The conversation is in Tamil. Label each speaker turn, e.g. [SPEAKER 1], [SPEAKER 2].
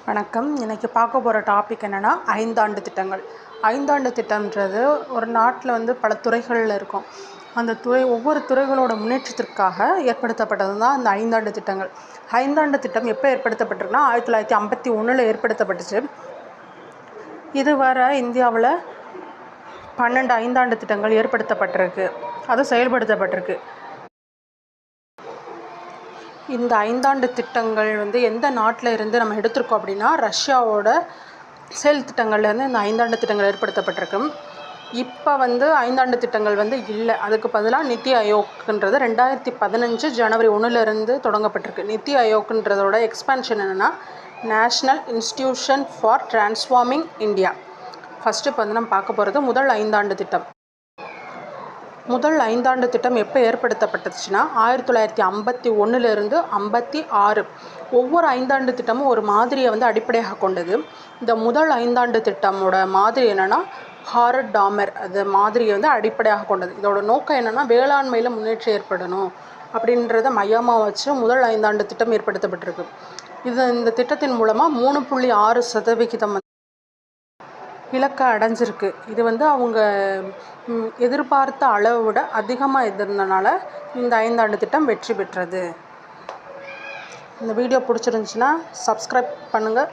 [SPEAKER 1] வணக்கம். இன்றைக்கி பார்க்க போகிற டாபிக் என்னென்னா ஐந்தாண்டு திட்டங்கள். ஐந்தாண்டு திட்டம்ன்றது ஒரு நாட்டில் பல துறைகளில் இருக்கும். அந்த ஒவ்வொரு துறைகளோட முன்னேற்றத்திற்காக ஏற்படுத்தப்பட்டது தான் அந்த ஐந்தாண்டு திட்டங்கள். ஐந்தாண்டு திட்டம் எப்போ ஏற்படுத்தப்பட்டிருக்குன்னா 1951 ஏற்படுத்தப்பட்டுச்சு. இதுவரை இந்தியாவில் 12 ஐந்தாண்டு திட்டங்கள் ஏற்படுத்தப்பட்டிருக்கு, அது செயல்படுத்தப்பட்டிருக்கு. இந்த ஐந்தாண்டு திட்டங்கள் எந்த நாட்டில் இருந்து நம்ம எடுத்திருக்கோம் அப்படின்னா ரஷ்யாவோட செயல் திட்டங்கள்லேருந்து இந்த ஐந்தாண்டு திட்டங்கள் ஏற்படுத்தப்பட்டிருக்கு. இப்போ ஐந்தாண்டு திட்டங்கள் இல்லை. அதுக்கு பதிலாக நித்தி ஆயோக்ன்றது 2015 ஜனவரி 1 தொடங்கப்பட்டிருக்கு. நித்தி ஆயோக்ன்றதோட எக்ஸ்பான்ஷன் என்னென்னா national institution for transforming India. First இப்போ நம்ம பார்க்க போகிறது முதல் ஐந்தாண்டு திட்டம். முதல் ஐந்தாண்டு திட்டம் எப்போ ஏற்படுத்தப்பட்டுச்சுன்னா 1951 56. ஒவ்வொரு ஐந்தாண்டு திட்டமும் ஒரு மாதிரியை அடிப்படையாக கொண்டது. இந்த முதல் ஐந்தாண்டு திட்டமோட மாதிரி என்னென்னா ஹாரட் டாமர் அது மாதிரியை அடிப்படையாக கொண்டது. இதோட நோக்கம் என்னென்னா வேளாண்மையில் முன்னேற்றம் ஏற்படணும் அப்படின்றத மையமாக வச்சு முதல் ஐந்தாண்டு திட்டம் ஏற்படுத்தப்பட்டிருக்கு. இந்த திட்டத்தின் மூலமாக 3.6% இலக்கை அடைஞ்சிருக்கு. இது அவங்க எதிர்பார்த்த அளவை விட அதிகமாக இருந்ததுனால இந்த ஐந்தாண்டு திட்டம் வெற்றி பெற்றது. இந்த வீடியோ பிடிச்சிருந்துச்சுன்னா சப்ஸ்கிரைப் பண்ணுங்கள்.